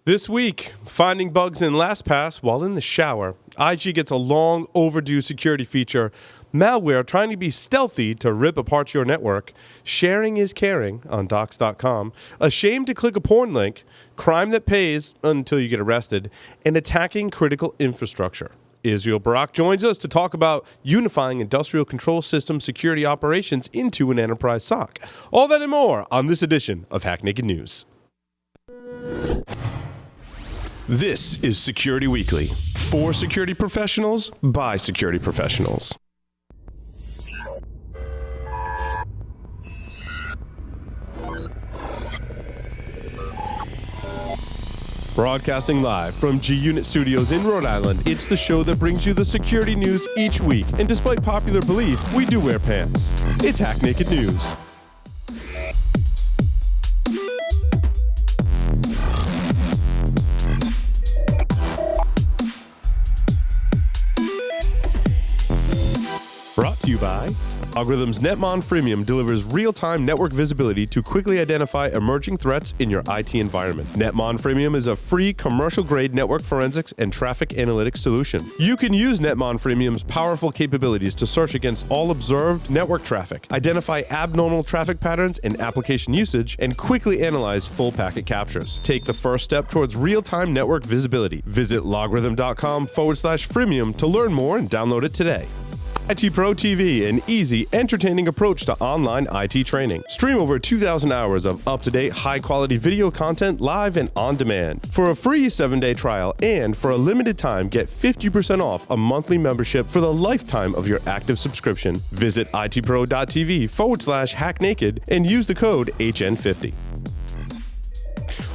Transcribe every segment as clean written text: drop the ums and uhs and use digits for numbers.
This week, finding bugs in LastPass while in the shower. IG gets a long overdue security feature. Malware trying to be stealthy to rip apart your network. Sharing is caring on docs.com. Ashamed to click a porn link. Crime that pays until you get arrested. And attacking critical infrastructure. Israel Barak joins us to talk about unifying industrial control system security operations into an enterprise SOC. All that and more on this edition of Hack Naked News. This is Security Weekly, for security professionals, by security professionals. Broadcasting live from G-Unit Studios in Rhode Island, it's the show that brings you the security news each week. And despite popular belief, we do wear pants. It's Hack Naked News. Brought to you by LogRhythm's Netmon Freemium delivers real-time network visibility to quickly identify emerging threats in your IT environment. Netmon Freemium is a free commercial-grade network forensics and traffic analytics solution. You can use Netmon Freemium's powerful capabilities to search against all observed network traffic, identify abnormal traffic patterns and application usage, and quickly analyze full packet captures. Take the first step towards real-time network visibility. Visit logrhythm.com/freemium to learn more and download it today. IT Pro TV, an easy, entertaining approach to online IT training. Stream over 2,000 hours of up-to-date, high-quality video content live and on demand. For a free 7-day trial and for a limited time, get 50% off a monthly membership for the lifetime of your active subscription. Visit itpro.tv/hacknaked and use the code HN50.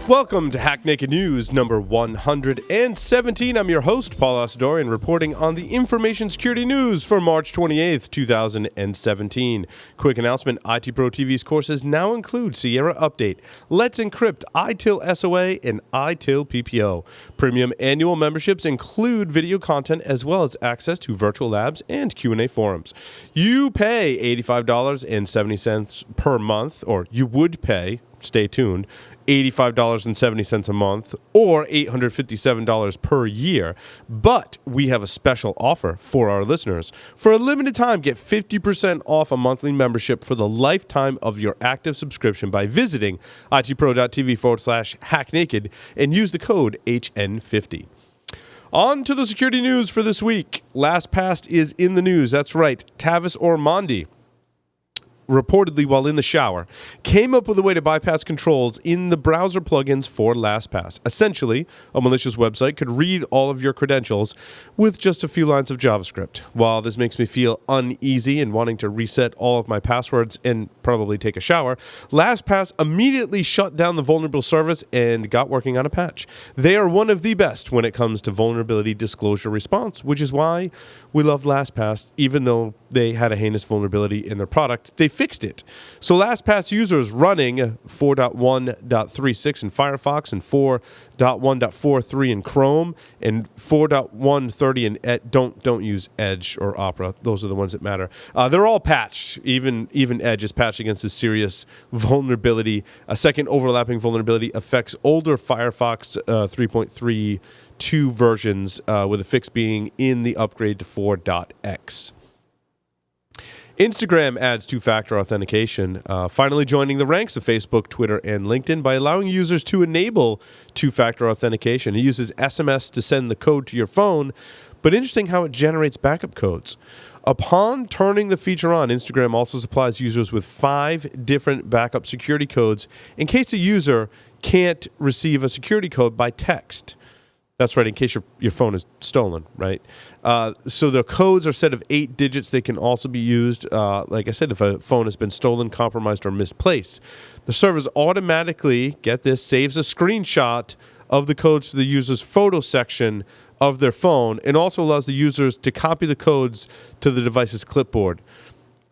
Welcome to Hack Naked News number 117. I'm your host, Paul Asadorian, reporting on the information security news for March 28th, 2017. Quick announcement, IT Pro TV's courses now include Sierra Update, Let's Encrypt, ITIL SOA, and ITIL PPO. Premium annual memberships include video content as well as access to virtual labs and Q&A forums. You pay $85.70 per month, or you would pay, stay tuned, $85.70 a month or $857 per year. But we have a special offer for our listeners. For a limited time, get 50% off a monthly membership for the lifetime of your active subscription by visiting itpro.tv/hacknaked and use the code HN50. On to the security news for this week. LastPass is in the news. That's right. Tavis Ormandy, reportedly while in the shower, came up with a way to bypass controls in the browser plugins for LastPass. Essentially, a malicious website could read all of your credentials with just a few lines of JavaScript. While this makes me feel uneasy and wanting to reset all of my passwords and probably take a shower, LastPass immediately shut down the vulnerable service and got working on a patch. They are one of the best when it comes to vulnerability disclosure response, which is why we love LastPass. Even though they had a heinous vulnerability in their product, they fixed it. So LastPass users running 4.1.36 in Firefox and 4.1.43 in Chrome and 4.130 in don't use Edge or Opera. Those are the ones that matter. They're all patched. Even Edge is patched against this serious vulnerability. A second overlapping vulnerability affects older Firefox 3.32 versions, with a fix being in the upgrade to 4.x. Instagram adds two-factor authentication, finally joining the ranks of Facebook, Twitter, and LinkedIn by allowing users to enable two-factor authentication. It uses SMS to send the code to your phone, but interesting how it generates backup codes. Upon turning the feature on, Instagram also supplies users with 5 different backup security codes in case a user can't receive a security code by text. That's right, in case your phone is stolen, right? So the codes are a set of 8 digits. They can also be used, like I said, if a phone has been stolen, compromised, or misplaced. The servers automatically, get this, saves a screenshot of the codes to the user's photo section of their phone and also allows the users to copy the codes to the device's clipboard.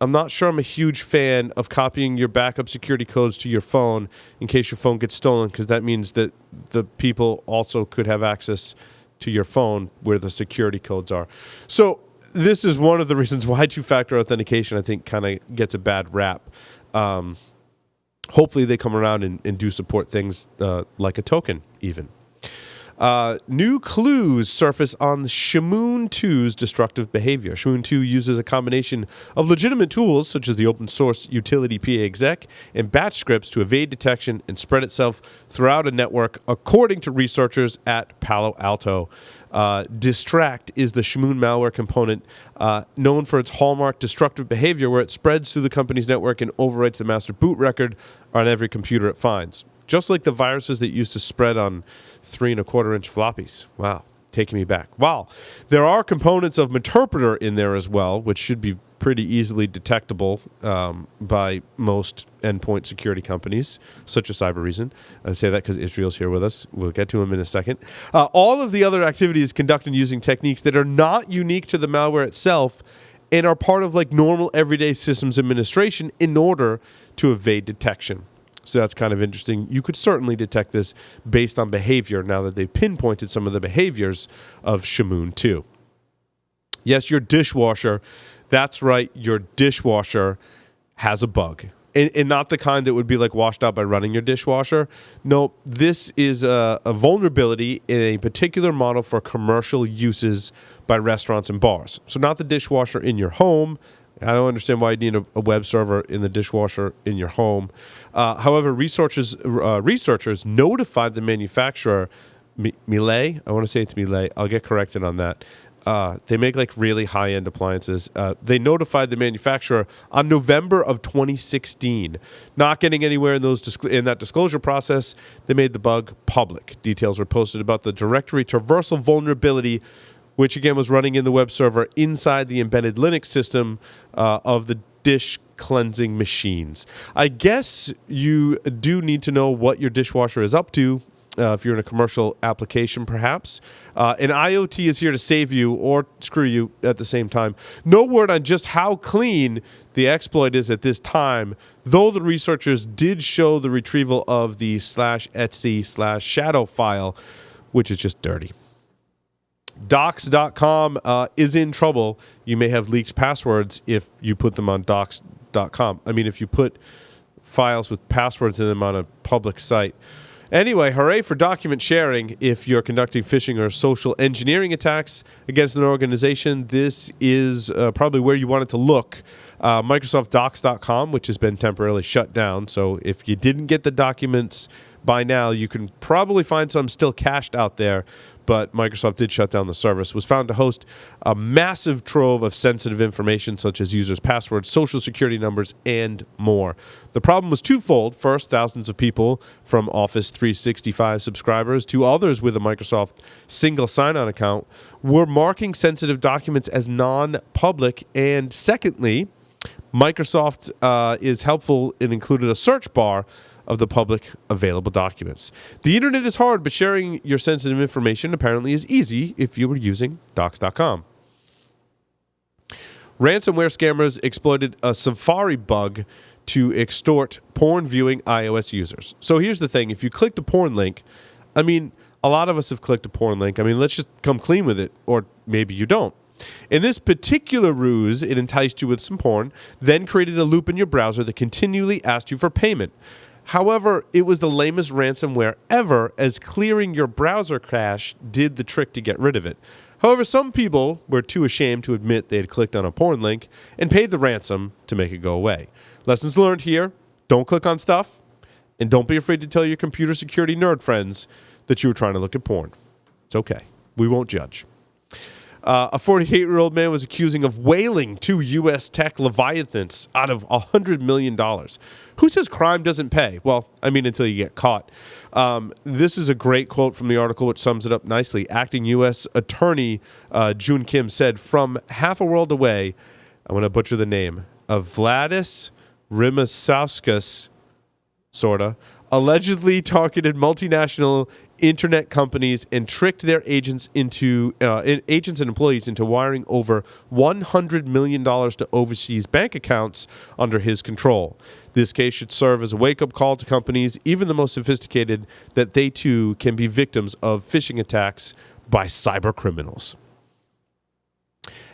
I'm not sure I'm a huge fan of copying your backup security codes to your phone in case your phone gets stolen, because that means that the people also could have access to your phone where the security codes are. So this is one of the reasons why two-factor authentication, I think, kind of gets a bad rap. Hopefully they come around and do support things like a token even. New clues surface on Shamoon 2's destructive behavior. Shamoon 2 uses a combination of legitimate tools, such as the open source utility PA-exec and batch scripts, to evade detection and spread itself throughout a network, according to researchers at Palo Alto. Distract is the Shamoon malware component known for its hallmark destructive behavior, where it spreads through the company's network and overwrites the master boot record on every computer it finds. Just like the viruses that used to spread on 3 1/4-inch floppies. Wow, taking me back. Wow, there are components of Meterpreter in there as well, which should be pretty easily detectable by most endpoint security companies, such as Cybereason. I say that because Israel's here with us. We'll get to him in a second. All of the other activities conducted using techniques that are not unique to the malware itself and are part of like normal everyday systems administration in order to evade detection. So that's kind of interesting. You could certainly detect this based on behavior now that they've pinpointed some of the behaviors of Shamoon 2. Yes, your dishwasher. That's right. Your dishwasher has a bug. And not the kind that would be like washed out by running your dishwasher. No, this is a vulnerability in a particular model for commercial uses by restaurants and bars. So not the dishwasher in your home. I don't understand why you need a web server in the dishwasher in your home. However, researchers notified the manufacturer, Miele. I want to say it's Miele. I'll get corrected on that. They make like really high-end appliances. They notified the manufacturer on November of 2016. Not getting anywhere in that disclosure process, they made the bug public. Details were posted about the directory traversal vulnerability, which again was running in the web server inside the embedded Linux system of the dish cleansing machines. I guess you do need to know what your dishwasher is up to if you're in a commercial application, perhaps. And IoT is here to save you or screw you at the same time. No word on just how clean the exploit is at this time, though the researchers did show the retrieval of the /etc/shadow file, which is just dirty. Docs.com is in trouble. You may have leaked passwords if you put them on docs.com. I mean, if you put files with passwords in them on a public site. Anyway, hooray for document sharing. If you're conducting phishing or social engineering attacks against an organization, this is probably where you want it to look. Microsoft Docs.com, which has been temporarily shut down. So if you didn't get the documents by now, you can probably find some still cached out there. But Microsoft did shut down the service. Was found to host a massive trove of sensitive information, such as users' passwords, social security numbers, and more. The problem was twofold. First, thousands of people from Office 365 subscribers to others with a Microsoft single sign-on account were marking sensitive documents as non-public. And secondly, Microsoft is helpful and included a search bar of the public available documents. The internet is hard, but sharing your sensitive information apparently is easy if you were using Docs.com. Ransomware scammers exploited a Safari bug to extort porn viewing iOS users. So here's the thing. If you clicked a porn link, I mean, a lot of us have clicked a porn link. I mean, let's just come clean with it, or maybe you don't. In this particular ruse, it enticed you with some porn, then created a loop in your browser that continually asked you for payment. However, it was the lamest ransomware ever, as clearing your browser cache did the trick to get rid of it. However, some people were too ashamed to admit they had clicked on a porn link and paid the ransom to make it go away. Lessons learned here: don't click on stuff, and don't be afraid to tell your computer security nerd friends that you were trying to look at porn. It's okay. We won't judge. A 48-year-old man was accusing of whaling two U.S. tech leviathans out of $100 million. Who says crime doesn't pay? Well, I mean, until you get caught. This is a great quote from the article, which sums it up nicely. Acting U.S. Attorney June Kim said, from half a world away, I'm going to butcher the name, of Vladis Rimasauskas, sorta, allegedly targeted multinational internet companies and tricked their agents and employees into wiring over $100 million to overseas bank accounts under his control. This case should serve as a wake-up call to companies, even the most sophisticated, that they too can be victims of phishing attacks by cyber criminals.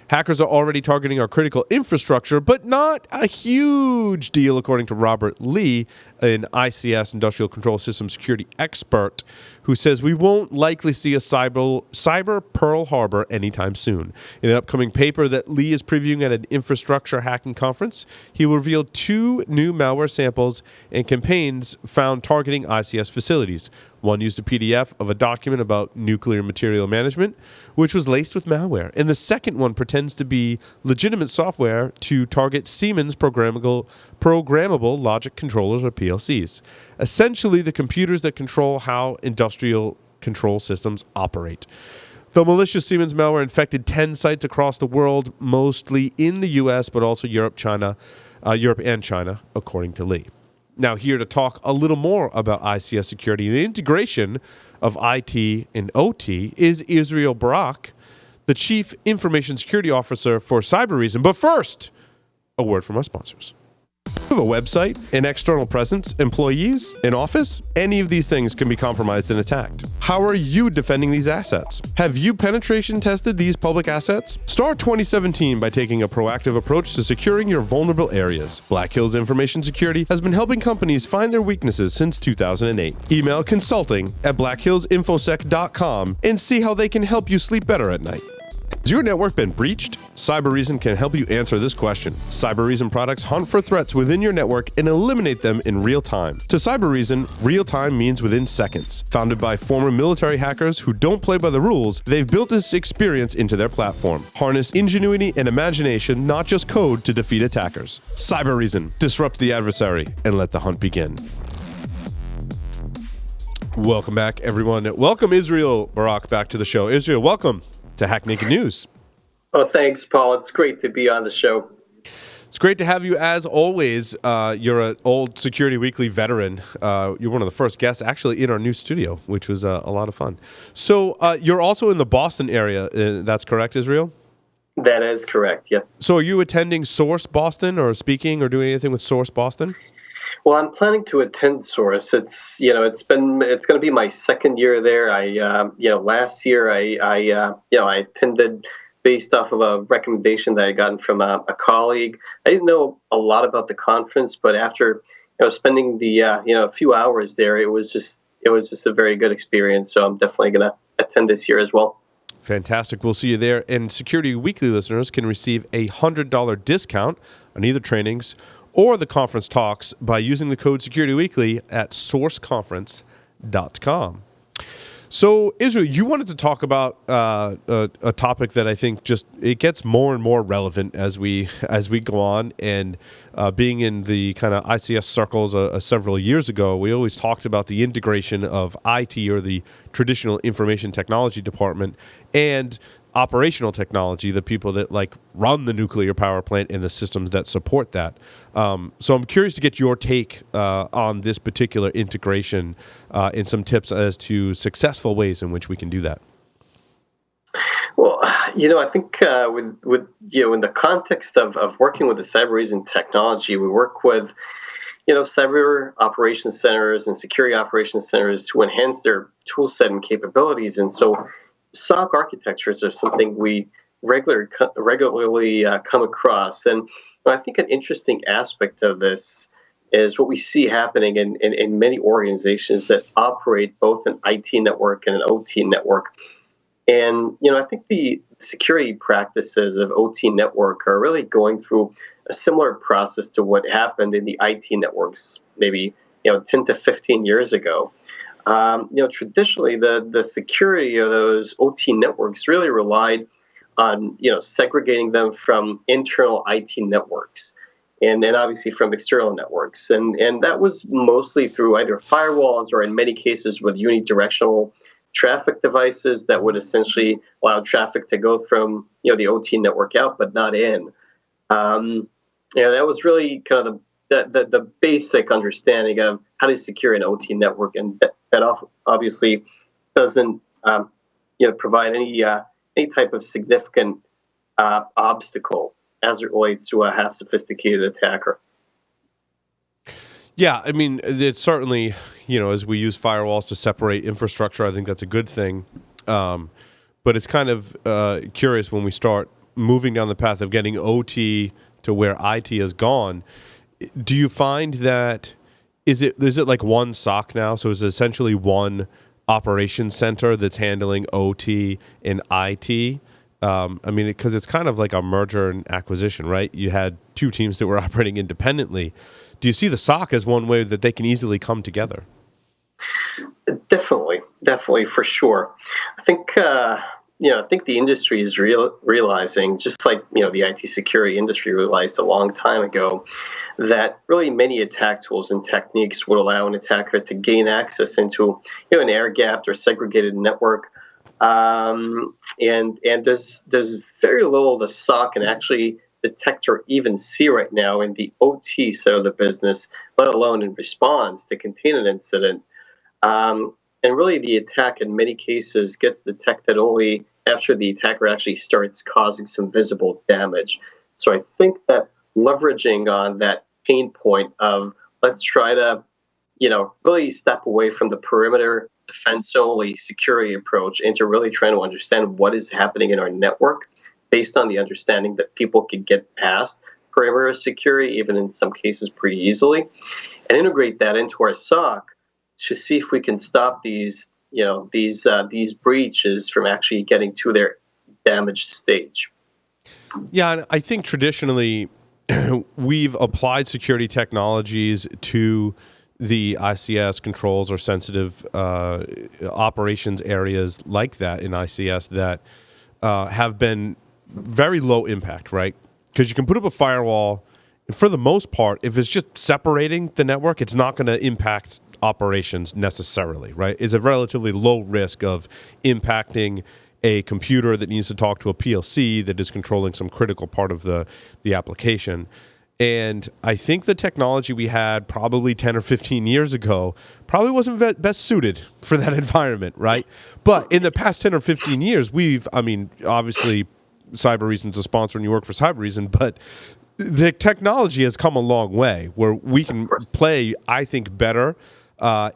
Hackers are already targeting our critical infrastructure, but not a huge deal, according to Robert Lee, an ICS, Industrial Control System Security expert, who says we won't likely see a cyber Pearl Harbor anytime soon. In an upcoming paper that Lee is previewing at an infrastructure hacking conference, he will reveal 2 new malware samples and campaigns found targeting ICS facilities. One used a PDF of a document about nuclear material management, which was laced with malware. And the second one pretends to be legitimate software to target Siemens programmable logic controllers, or PLCs. Essentially, the computers that control how industrial control systems operate. The malicious Siemens malware infected 10 sites across the world, mostly in the U.S., but also Europe and China, according to Lee. Now, here to talk a little more about ICS security and the integration of IT and OT is Israel Barak, the Chief Information Security Officer for Cybereason. But first, a word from our sponsors. You have a website, an external presence, employees, an office? Any of these things can be compromised and attacked. How are you defending these assets? Have you penetration tested these public assets? Start 2017 by taking a proactive approach to securing your vulnerable areas. Black Hills Information Security has been helping companies find their weaknesses since 2008. Email consulting@blackhillsinfosec.com and see how they can help you sleep better at night. Has your network been breached? Cybereason can help you answer this question. Cybereason products hunt for threats within your network and eliminate them in real time. To Cybereason, real time means within seconds. Founded by former military hackers who don't play by the rules, they've built this experience into their platform. Harness ingenuity and imagination, not just code, to defeat attackers. Cybereason. Disrupt the adversary and let the hunt begin. Welcome back, everyone. Welcome Israel Barak back to the show. Israel, welcome to Hack Naked News. Oh, thanks, Paul. It's great to be on the show. It's great to have you as always. You're an old Security Weekly veteran. You're one of the first guests actually in our new studio, which was a lot of fun. So you're also in the Boston area. That's correct, Israel? That is correct, yeah. So are you attending Source Boston or speaking or doing anything with Source Boston? Well, I'm planning to attend Source. It's going to be my second year there. Last year I attended based off of a recommendation that I gotten from a colleague. I didn't know a lot about the conference, but after spending the a few hours there, it was just a very good experience. So I'm definitely going to attend this year as well. Fantastic. We'll see you there. And Security Weekly listeners can receive a $100 discount on either trainings or the conference talks by using the code SecurityWeekly at sourceconference.com. So, Israel, you wanted to talk about a topic that I think it gets more and more relevant as we go on. And being in the kind of ICS circles several years ago, we always talked about the integration of IT, or the traditional information technology department, and operational technology, the people that run the nuclear power plant and the systems that support that. So I'm curious to get your take on this particular integration and some tips as to successful ways in which we can do that. Well, I think with in the context of working with the Cybereason technology, we work with cyber operations centers and security operations centers to enhance their tool set and capabilities, and so SOC architectures are something we regularly come across. And I think an interesting aspect of this is what we see happening in many organizations that operate both an IT network and an OT network. And, I think the security practices of OT network are really going through a similar process to what happened in the IT networks maybe 10 to 15 years ago. Traditionally, the security of those OT networks really relied on, segregating them from internal IT networks and obviously from external networks. And that was mostly through either firewalls or in many cases with unidirectional traffic devices that would essentially allow traffic to go from, the OT network out, but not in. That was really kind of the basic understanding of how to secure an OT network, and that obviously doesn't provide any type of significant obstacle as it relates to a half sophisticated attacker. Yeah, I mean, it's certainly, as we use firewalls to separate infrastructure, I think that's a good thing. But it's kind of curious when we start moving down the path of getting OT to where IT has gone, do you find that is it like one SOC now? So is it essentially one operations center that's handling OT and IT? I mean, because it's kind of like a merger and acquisition, right? You had two teams that were operating independently. Do you see the SOC as one way that they can easily come together? Definitely, for sure. I think I think the industry is realizing, just like the IT security industry realized a long time ago, that really many attack tools and techniques would allow an attacker to gain access into an air-gapped or segregated network, and there's very little the SOC can actually detect or even see right now in the OT side of the business, let alone in response to contain an incident. And really, the attack in many cases gets detected only after the attacker actually starts causing some visible damage. So I think that leveraging on that pain point of let's try to, really step away from the perimeter defense-only security approach into really trying to understand what is happening in our network based on the understanding that people can get past perimeter security, even in some cases pretty easily, and integrate that into our SOC to see if we can stop these breaches from actually getting to their damaged stage. Yeah, and I think traditionally we've applied security technologies to the ICS controls or sensitive operations areas like that in ICS that have been very low impact, right? Because you can put up a firewall, and for the most part, if it's just separating the network, it's not going to impact operations necessarily, right? It's a relatively low risk of impacting a computer that needs to talk to a PLC that is controlling some critical part of the application. And I think the technology we had probably 10 or 15 years ago probably wasn't best suited for that environment, right? But in the past 10 or 15 years, obviously Cybereason's a sponsor and you work for Cybereason, but the technology has come a long way where we can play, I think, better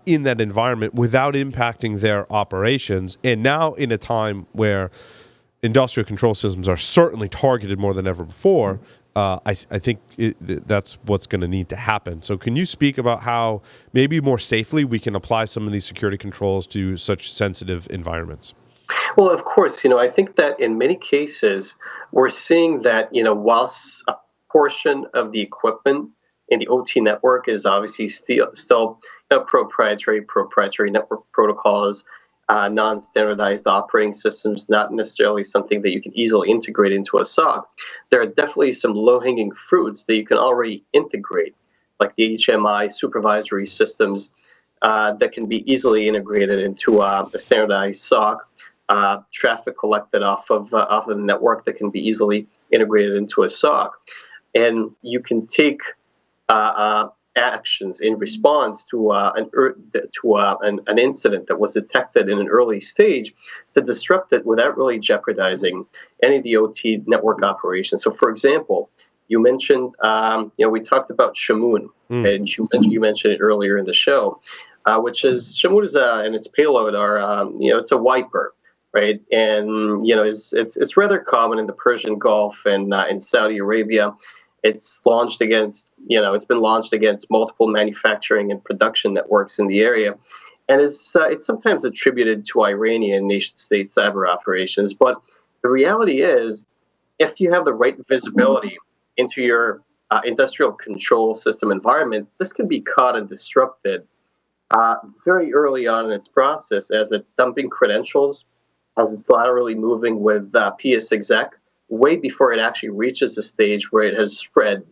in that environment without impacting their operations. And now in a time where industrial control systems are certainly targeted more than ever before, I think that's what's going to need to happen. So can you speak about how maybe more safely we can apply some of these security controls to such sensitive environments? Well, of course, I think that in many cases, we're seeing that, whilst a portion of the equipment in the OT network is obviously still proprietary network protocols, non-standardized operating systems, not necessarily something that you can easily integrate into a SOC. There are definitely some low-hanging fruits that you can already integrate, like the HMI supervisory systems that can be easily integrated into a standardized SOC, traffic collected off of the network that can be easily integrated into a SOC. And you can take actions in response to an incident that was detected in an early stage to disrupt it without really jeopardizing any of the OT network operations. So, for example, you mentioned, we talked about Shamoon, and you mentioned it earlier in the show, which is Shamoon and its payload are, it's a wiper, right? And it's rather common in the Persian Gulf and in Saudi Arabia. It's been launched against multiple manufacturing and production networks in the area, and it's sometimes attributed to Iranian nation-state cyber operations. But the reality is, if you have the right visibility into your industrial control system environment, this can be caught and disrupted very early on in its process, as it's dumping credentials, as it's laterally moving with PSExec, way before it actually reaches a stage where it has spread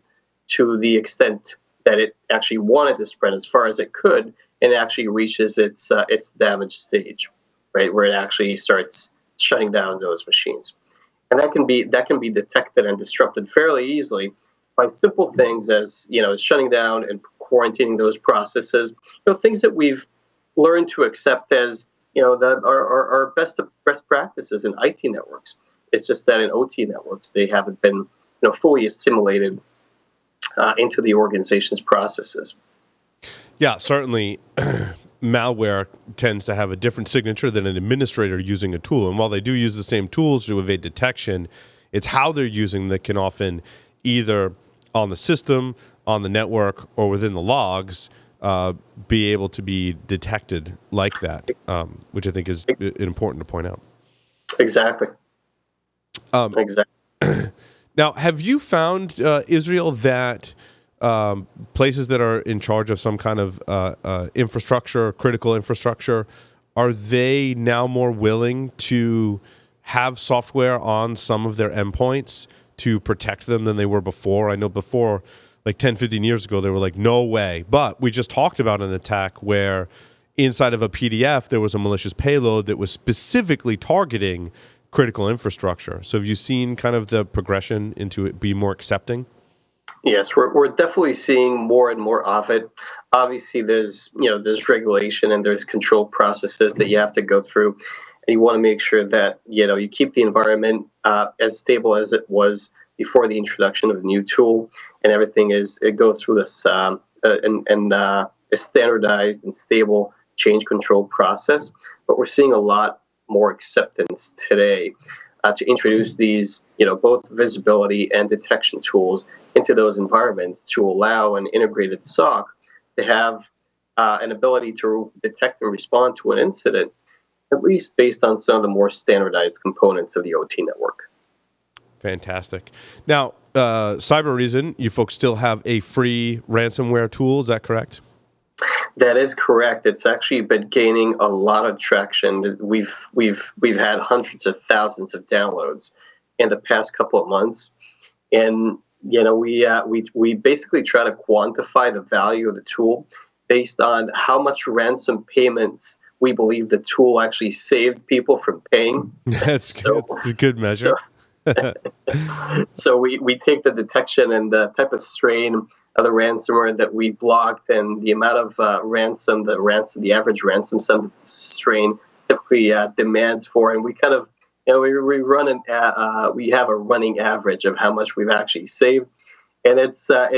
to the extent that it actually wanted to spread as far as it could, and it actually reaches its damage stage, right, where it actually starts shutting down those machines. And that can be detected and disrupted fairly easily by simple things as shutting down and quarantining those processes, things that we've learned to accept as that are best practices in IT networks. It's just that in OT networks, they haven't been fully assimilated into the organization's processes. Yeah, certainly malware tends to have a different signature than an administrator using a tool. And while they do use the same tools to evade detection, It's how they're using that can often either on the system, on the network, or within the logs be able to be detected like that, which I think is important to point out. Exactly. Exactly. Now, have you found, Israel, that places that are in charge of some kind of infrastructure, critical infrastructure, are they now more willing to have software on some of their endpoints to protect them than they were before? I know before, like 10, 15 years ago, they were like, no way. But we just talked about an attack where inside of a PDF, there was a malicious payload that was specifically targeting critical infrastructure. So have you seen kind of the progression into it be more accepting? Yes, we're definitely seeing more and more of it. Obviously, there's regulation and there's control processes that you have to go through, and you want to make sure that you keep the environment as stable as it was before the introduction of the new tool, and everything it goes through this a standardized and stable change control process. But we're seeing a lot more acceptance today to introduce these, both visibility and detection tools into those environments to allow an integrated SOC to have an ability to detect and respond to an incident, at least based on some of the more standardized components of the OT network. Fantastic. Now, Cybereason, you folks still have a free ransomware tool, is that correct? That is correct. It's actually been gaining a lot of traction. We've had hundreds of thousands of downloads in the past couple of months, and we basically try to quantify the value of the tool based on how much ransom payments we believe the tool actually saved people from paying. That's a good measure. So we take the detection and the type of strain of the ransomware that we blocked and the amount of the average ransom sum strain typically demands for, and we kind of we have a running average of how much we've actually saved, and it's I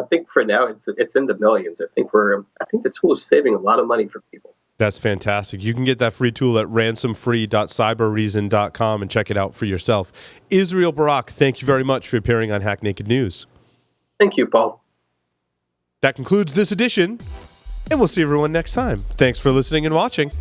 think for now it's in the millions. I think the tool is saving a lot of money for people. That's fantastic. You can get that free tool at ransomfree.cybereason.com and check it out for yourself. Israel Barak, thank you very much for appearing on Hack Naked News. Thank you, Paul. That concludes this edition, and we'll see everyone next time. Thanks for listening and watching.